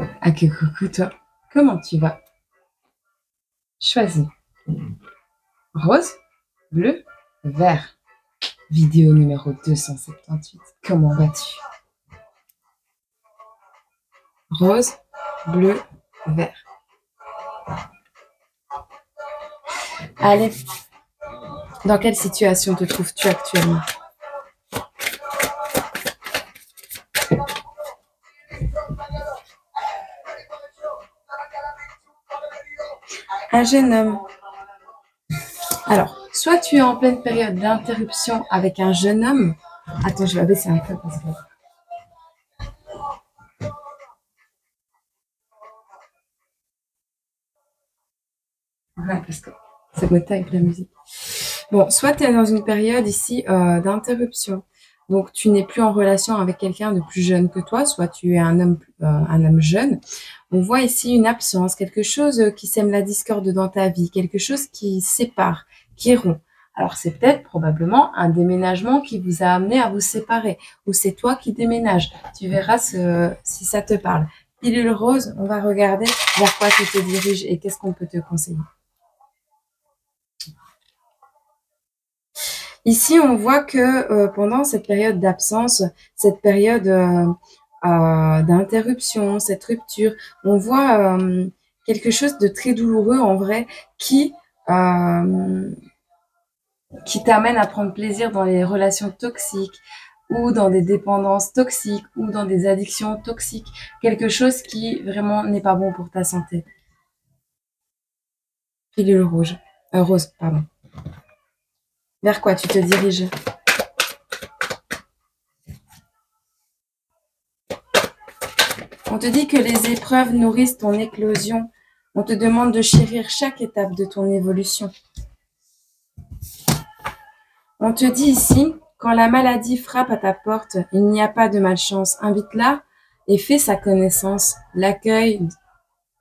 Ah que coucou toi, comment tu vas? Choisis. Rose, bleu, vert. Vidéo numéro 278. Comment vas-tu? Rose, bleu, vert. Allez, dans quelle situation te trouves-tu actuellement? Un jeune homme. Alors, soit tu es en pleine période d'interruption avec un jeune homme. Attends, je vais abaisser un peu parce que... Ouais, parce que c'est me avec la musique. Bon, soit tu es dans une période ici d'interruption. Donc, tu n'es plus en relation avec quelqu'un de plus jeune que toi, soit tu es un homme jeune. On voit ici une absence, quelque chose qui sème la discorde dans ta vie, quelque chose qui sépare, qui rompt. Alors, c'est peut-être probablement un déménagement qui vous a amené à vous séparer, ou c'est toi qui déménages. Tu verras si ça te parle. Pilule rose, on va regarder vers quoi tu te diriges et qu'est-ce qu'on peut te conseiller. Ici, on voit que pendant cette période d'absence, cette période d'interruption, cette rupture, on voit quelque chose de très douloureux en vrai euh, qui t'amène à prendre plaisir dans les relations toxiques ou dans des dépendances toxiques ou dans des addictions toxiques, quelque chose qui vraiment n'est pas bon pour ta santé. Pilule rose, pardon. Vers quoi tu te diriges? On te dit que les épreuves nourrissent ton éclosion. On te demande de chérir chaque étape de ton évolution. On te dit ici, quand la maladie frappe à ta porte, il n'y a pas de malchance. Invite-la et fais sa connaissance.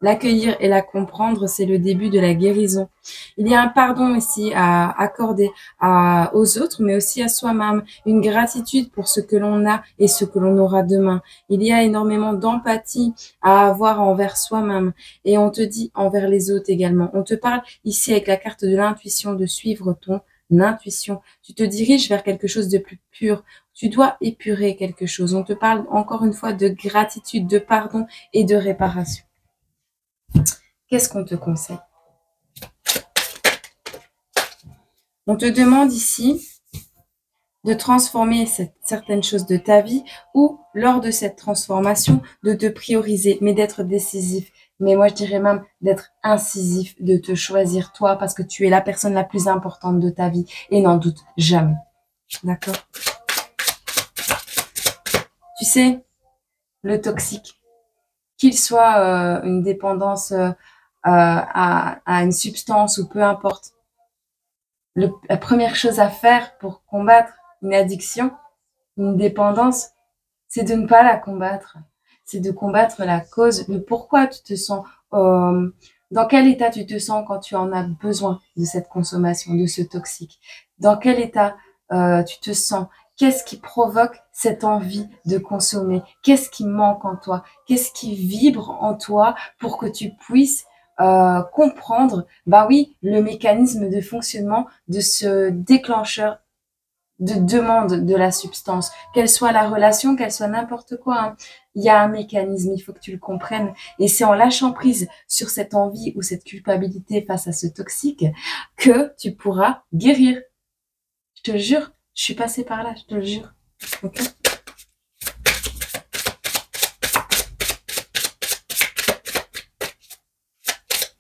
L'accueillir et la comprendre, c'est le début de la guérison. Il y a un pardon ici à accorder aux autres, mais aussi à soi-même, une gratitude pour ce que l'on a et ce que l'on aura demain. Il y a énormément d'empathie à avoir envers soi-même et on te dit envers les autres également. On te parle ici avec la carte de l'intuition de suivre ton intuition. Tu te diriges vers quelque chose de plus pur. Tu dois épurer quelque chose. On te parle encore une fois de gratitude, de pardon et de réparation. Qu'est-ce qu'on te conseille? On te demande ici de transformer certaines choses de ta vie ou lors de cette transformation de te prioriser, mais d'être décisif. Mais moi, je dirais même d'être incisif, de te choisir toi parce que tu es la personne la plus importante de ta vie et n'en doute jamais. D'accord? Tu sais, le toxique, qu'il soit une dépendance à une substance ou peu importe, la première chose à faire pour combattre une addiction, une dépendance, c'est de ne pas la combattre. C'est de combattre la cause, le pourquoi tu te sens, dans quel état tu te sens quand tu en as besoin de cette consommation, de ce toxique. Dans quel état tu te sens. Qu'est-ce qui provoque cette envie de consommer? Qu'est-ce qui manque en toi? Qu'est-ce qui vibre en toi pour que tu puisses comprendre, bah oui, le mécanisme de fonctionnement de ce déclencheur de demande de la substance, qu'elle soit la relation, qu'elle soit n'importe quoi. Hein. Il y a un mécanisme, il faut que tu le comprennes. Et c'est en lâchant prise sur cette envie ou cette culpabilité face à ce toxique que tu pourras guérir. Je te jure, je suis passée par là, je te le jure. Ok.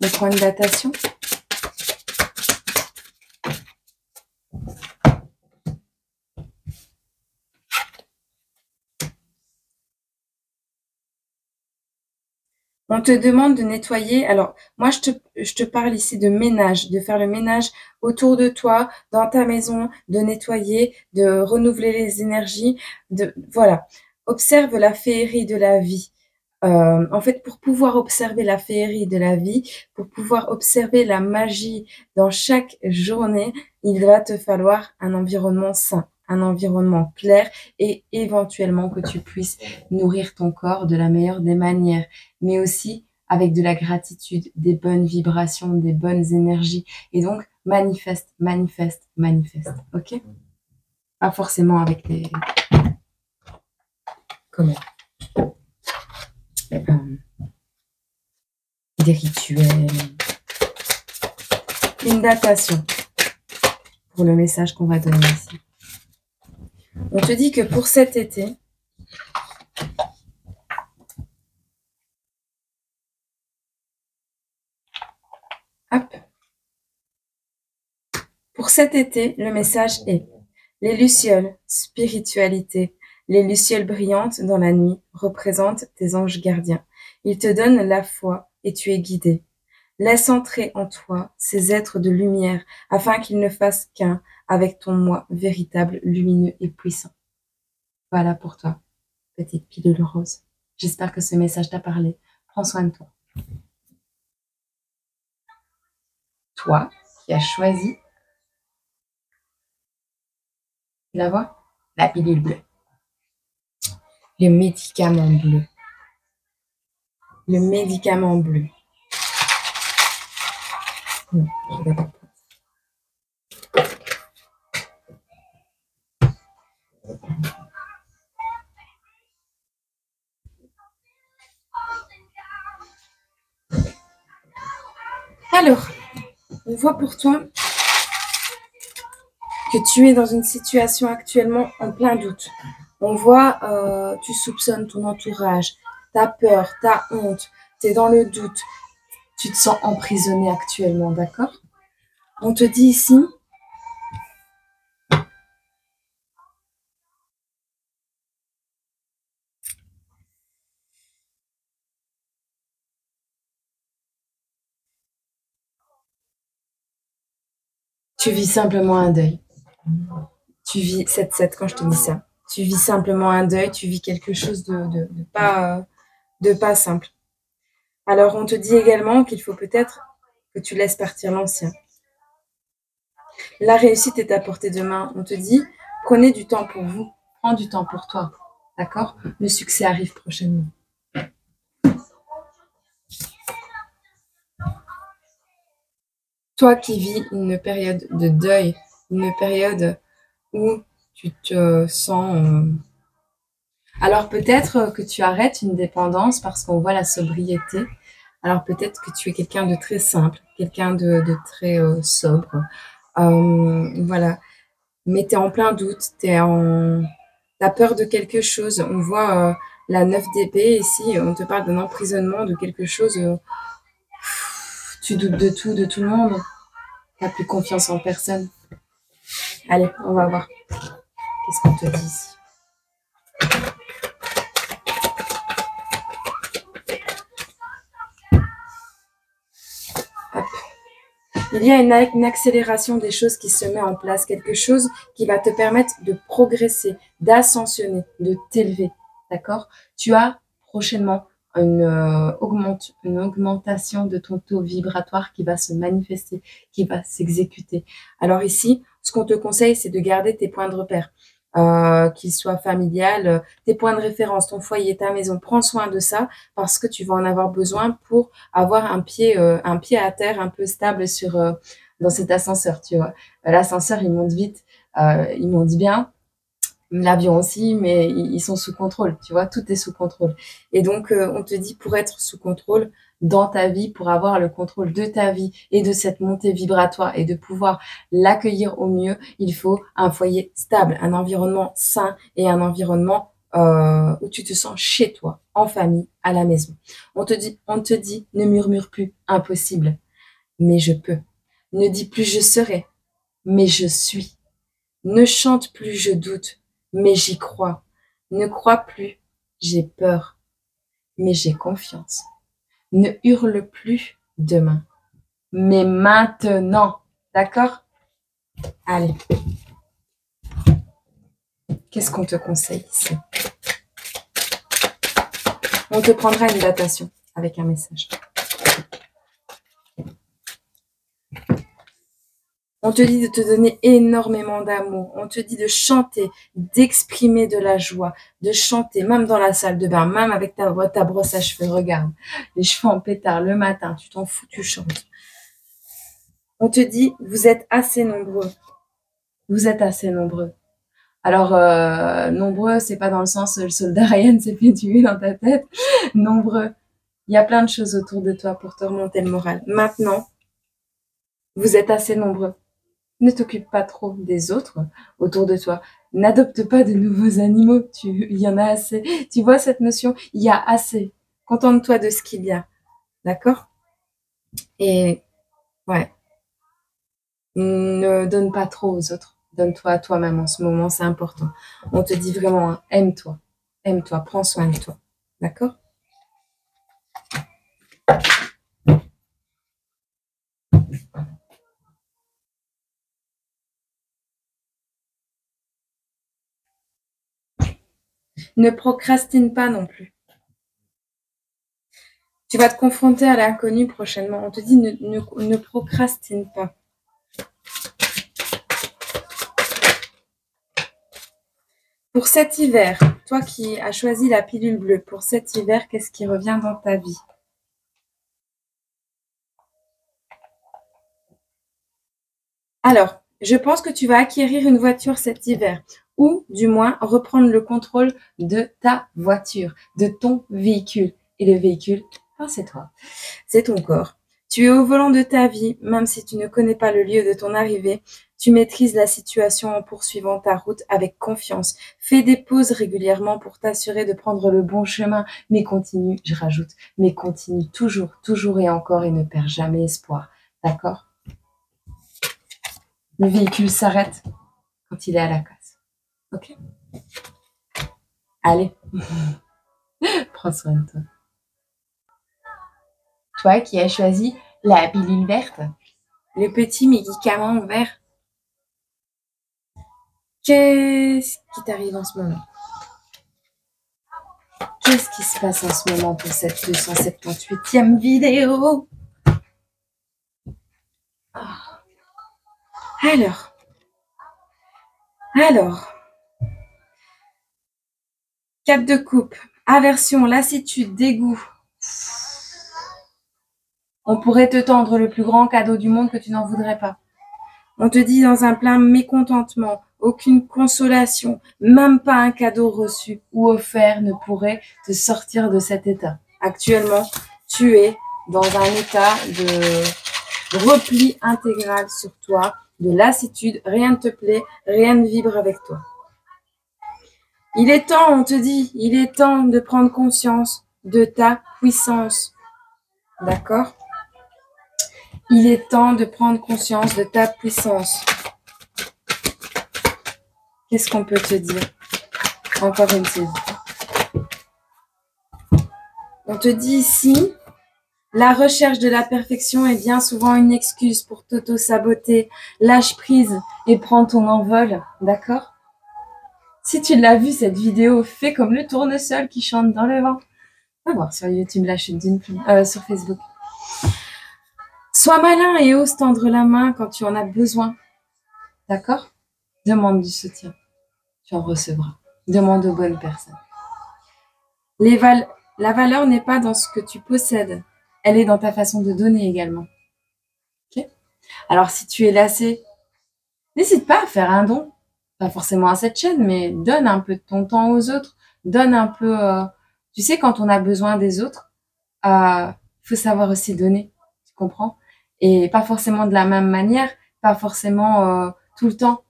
On prend une datation. On te demande de nettoyer. Alors, moi, je te parle ici de ménage, de faire le ménage autour de toi, dans ta maison, de nettoyer, de renouveler les énergies. Voilà. Observe la féerie de la vie. En fait, pour pouvoir observer la féerie de la vie, pour pouvoir observer la magie dans chaque journée, il va te falloir un environnement sain, un environnement clair et éventuellement que tu puisses nourrir ton corps de la meilleure des manières, mais aussi avec de la gratitude, des bonnes vibrations, des bonnes énergies. Et donc, manifeste, manifeste, manifeste. Ok? Pas forcément avec comment? Des rituels. Une datation pour le message qu'on va donner ici. On te dit que pour cet été, hop, pour cet été, le message est: les lucioles, spiritualité, les lucioles brillantes dans la nuit représentent tes anges gardiens. Ils te donnent la foi et tu es guidé. Laisse entrer en toi ces êtres de lumière afin qu'ils ne fassent qu'un avec ton moi véritable, lumineux et puissant. Voilà pour toi, petite pilule rose. J'espère que ce message t'a parlé. Prends soin de toi. Toi qui as choisi la voix, la pilule bleue, le médicament bleu, le médicament bleu. Non, je vais pas. Alors, on voit pour toi que tu es dans une situation actuellement en plein doute. On voit, tu soupçonnes ton entourage, t'as peur, t'as honte, t'es dans le doute, tu te sens emprisonné actuellement, d'accord? On te dit ici, tu vis simplement un deuil. Tu vis 7-7 quand je te dis ça. Tu vis simplement un deuil, tu vis quelque chose de pas simple. Alors, on te dit également qu'il faut peut-être que tu laisses partir l'ancien. La réussite est à portée de main. On te dit, prenez du temps pour vous. Prends du temps pour toi. D'accord? Le succès arrive prochainement. Toi qui vis une période de deuil, une période où tu te sens... Alors peut-être que tu arrêtes une dépendance parce qu'on voit la sobriété. Alors peut-être que tu es quelqu'un de très simple, quelqu'un de très sobre. Voilà. Mais tu es en plein doute, t'as peur de quelque chose. On voit la 9 d'épée ici, on te parle d'un emprisonnement, de quelque chose. Tu doutes de tout le monde. T'as plus confiance en personne. Allez, on va voir. Qu'est-ce qu'on te dit ici? Hop. Il y a une accélération des choses qui se met en place, quelque chose qui va te permettre de progresser, d'ascensionner, de t'élever. D'accord? Tu as prochainement une augmentation de ton taux vibratoire qui va se manifester, qui va s'exécuter. Alors ici, ce qu'on te conseille, c'est de garder tes points de repère, qu'ils soient familiales, tes points de référence, ton foyer, ta maison. Prends soin de ça parce que tu vas en avoir besoin pour avoir un pied à terre un peu stable dans cet ascenseur, tu vois. L'ascenseur, il monte vite, il monte bien. L'avion aussi, mais ils sont sous contrôle, tu vois, tout est sous contrôle. Et donc, on te dit pour être sous contrôle dans ta vie, pour avoir le contrôle de ta vie et de cette montée vibratoire et de pouvoir l'accueillir au mieux, il faut un foyer stable, un environnement sain et un environnement où tu te sens chez toi, en famille, à la maison. On te dit, ne murmure plus, impossible, mais je peux. Ne dis plus je serai, mais je suis. Ne chante plus je doute, mais j'y crois. Ne crois plus, j'ai peur, mais j'ai confiance. Ne hurle plus demain, mais maintenant. D'accord? Allez. Qu'est-ce qu'on te conseille ici? On te prendra une datation avec un message. On te dit de te donner énormément d'amour. On te dit de chanter, d'exprimer de la joie, de chanter, même dans la salle de bain, même avec ta brosse à cheveux. Regarde, les cheveux en pétard le matin, tu t'en fous, tu chantes. On te dit, vous êtes assez nombreux. Vous êtes assez nombreux. Alors, nombreux, c'est pas dans le sens le soldat Ryan s'est fait tuer dans ta tête. Nombreux. Il y a plein de choses autour de toi pour te remonter le moral. Maintenant, vous êtes assez nombreux. Ne t'occupe pas trop des autres autour de toi. N'adopte pas de nouveaux animaux. Il y en a assez. Tu vois cette notion? Il y a assez. Contente-toi de ce qu'il y a. D'accord? Et ouais. Ne donne pas trop aux autres. Donne-toi à toi-même en ce moment, c'est important. On te dit vraiment, hein, aime-toi. Aime-toi, prends soin de toi. D'accord? Ne procrastine pas non plus. Tu vas te confronter à l'inconnu prochainement. On te dit ne procrastine pas. Pour cet hiver, toi qui as choisi la pilule bleue, pour cet hiver, qu'est-ce qui revient dans ta vie? Alors, je pense que tu vas acquérir une voiture cet hiver, ou du moins reprendre le contrôle de ta voiture, de ton véhicule. Et le véhicule, c'est toi, c'est ton corps. Tu es au volant de ta vie, même si tu ne connais pas le lieu de ton arrivée. Tu maîtrises la situation en poursuivant ta route avec confiance. Fais des pauses régulièrement pour t'assurer de prendre le bon chemin, mais continue, je rajoute, mais continue toujours, toujours et encore et ne perds jamais espoir. D'accord? Le véhicule s'arrête quand il est à la casse. Ok? Allez, prends soin de toi. Toi qui as choisi la pilule verte, le petit médicament vert, qu'est-ce qui t'arrive en ce moment? Qu'est-ce qui se passe en ce moment pour cette 278e vidéo? Alors, 4 de coupe, aversion, lassitude, dégoût. On pourrait te tendre le plus grand cadeau du monde que tu n'en voudrais pas. On te dit dans un plein mécontentement, aucune consolation, même pas un cadeau reçu ou offert ne pourrait te sortir de cet état. Actuellement, tu es dans un état de repli intégral sur toi, de lassitude, rien ne te plaît, rien ne vibre avec toi. Il est temps, on te dit, il est temps de prendre conscience de ta puissance. D'accord? Il est temps de prendre conscience de ta puissance. Qu'est-ce qu'on peut te dire? Encore une chose. On te dit ici, la recherche de la perfection est bien souvent une excuse pour t'auto-saboter. Lâche prise et prends ton envol. D'accord? Si tu l'as vu, cette vidéo, fais comme le tournesol qui chante dans le vent. Va voir sur YouTube la chute d'une plume, sur Facebook. Sois malin et ose tendre la main quand tu en as besoin. D'accord? Demande du soutien. Tu en recevras. Demande aux bonnes personnes. La valeur n'est pas dans ce que tu possèdes. Elle est dans ta façon de donner également. Okay? Alors, si tu es lassé, n'hésite pas à faire un don. Pas forcément à cette chaîne, mais donne un peu de ton temps aux autres. Donne un peu... tu sais, quand on a besoin des autres, faut savoir aussi donner. Tu comprends? Et pas forcément de la même manière, pas forcément tout le temps,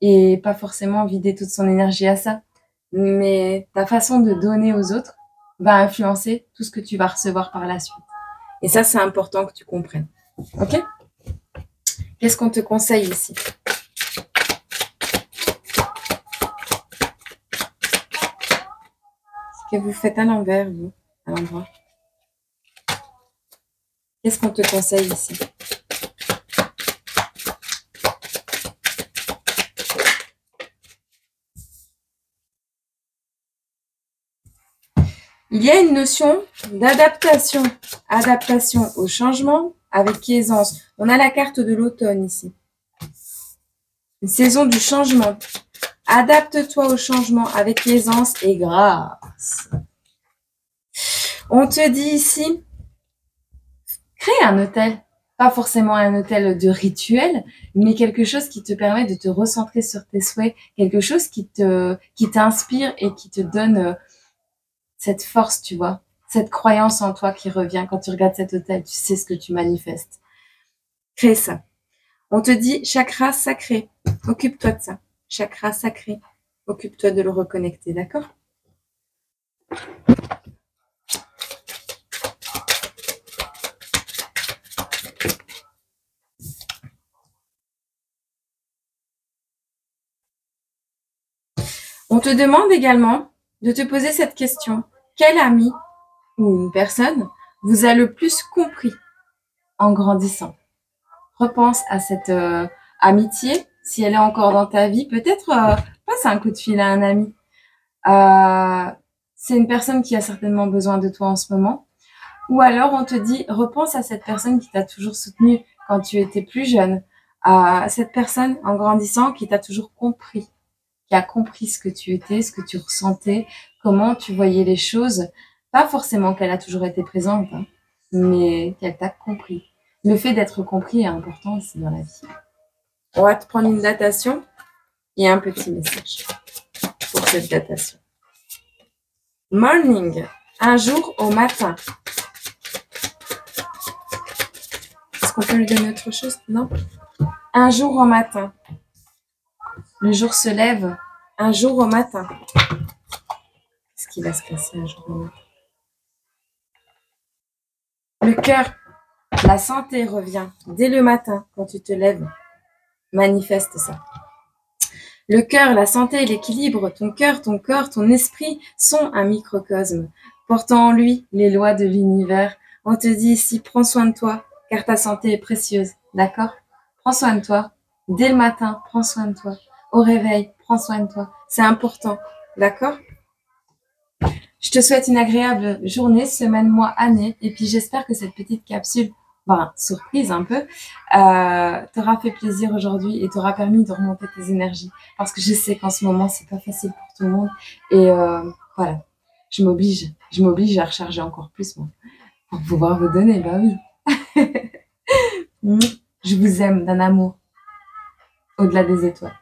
et pas forcément vider toute son énergie à ça. Mais ta façon de donner aux autres va influencer tout ce que tu vas recevoir par la suite. Et ça, c'est important que tu comprennes. Ok? Qu'est-ce qu'on te conseille ici? Ce que vous faites à l'envers, vous, à l'endroit. Qu'est-ce qu'on te conseille ici? Il y a une notion d'adaptation. Adaptation au changement avec aisance. On a la carte de l'automne ici. Une saison du changement. Adapte-toi au changement avec aisance et grâce. On te dit ici, crée un hôtel. Pas forcément un hôtel de rituel, mais quelque chose qui te permet de te recentrer sur tes souhaits, quelque chose qui t'inspire et qui te donne cette force, tu vois, cette croyance en toi qui revient. Quand tu regardes cet hôtel, tu sais ce que tu manifestes. Crée ça. On te dit chakra sacré. Occupe-toi de ça. Chakra sacré. Occupe-toi de le reconnecter, d'accord? On te demande également de te poser cette question. Quel ami ou une personne vous a le plus compris en grandissant? Repense à cette amitié, si elle est encore dans ta vie. Peut-être passe un coup de fil à un ami. C'est une personne qui a certainement besoin de toi en ce moment. Ou alors on te dit, repense à cette personne qui t'a toujours soutenu quand tu étais plus jeune. À cette personne en grandissant qui t'a toujours compris, qui a compris ce que tu étais, ce que tu ressentais, comment tu voyais les choses. Pas forcément qu'elle a toujours été présente, hein, mais qu'elle t'a compris. Le fait d'être compris est important aussi dans la vie. On va te prendre une datation et un petit message pour cette datation. Morning, un jour au matin. Est-ce qu'on peut lui donner autre chose? Non. Un jour au matin. Le jour se lève un jour au matin. Qu'est-ce qui va se passer un jour au matin? Le cœur, la santé revient dès le matin quand tu te lèves. Manifeste ça. Le cœur, la santé et l'équilibre, ton cœur, ton corps, ton esprit sont un microcosme, portant en lui les lois de l'univers. On te dit ici, prends soin de toi, car ta santé est précieuse, d'accord? Prends soin de toi. Dès le matin, prends soin de toi. Au réveil, prends soin de toi. C'est important, d'accord? Je te souhaite une agréable journée, semaine, mois, année, et puis j'espère que cette petite capsule, surprise un peu, t'aura fait plaisir aujourd'hui et t'aura permis de remonter tes énergies. Parce que je sais qu'en ce moment, c'est pas facile pour tout le monde. Et voilà, je m'oblige à recharger encore plus, moi, pour pouvoir vous donner, bah oui. Je vous aime d'un amour au-delà des étoiles.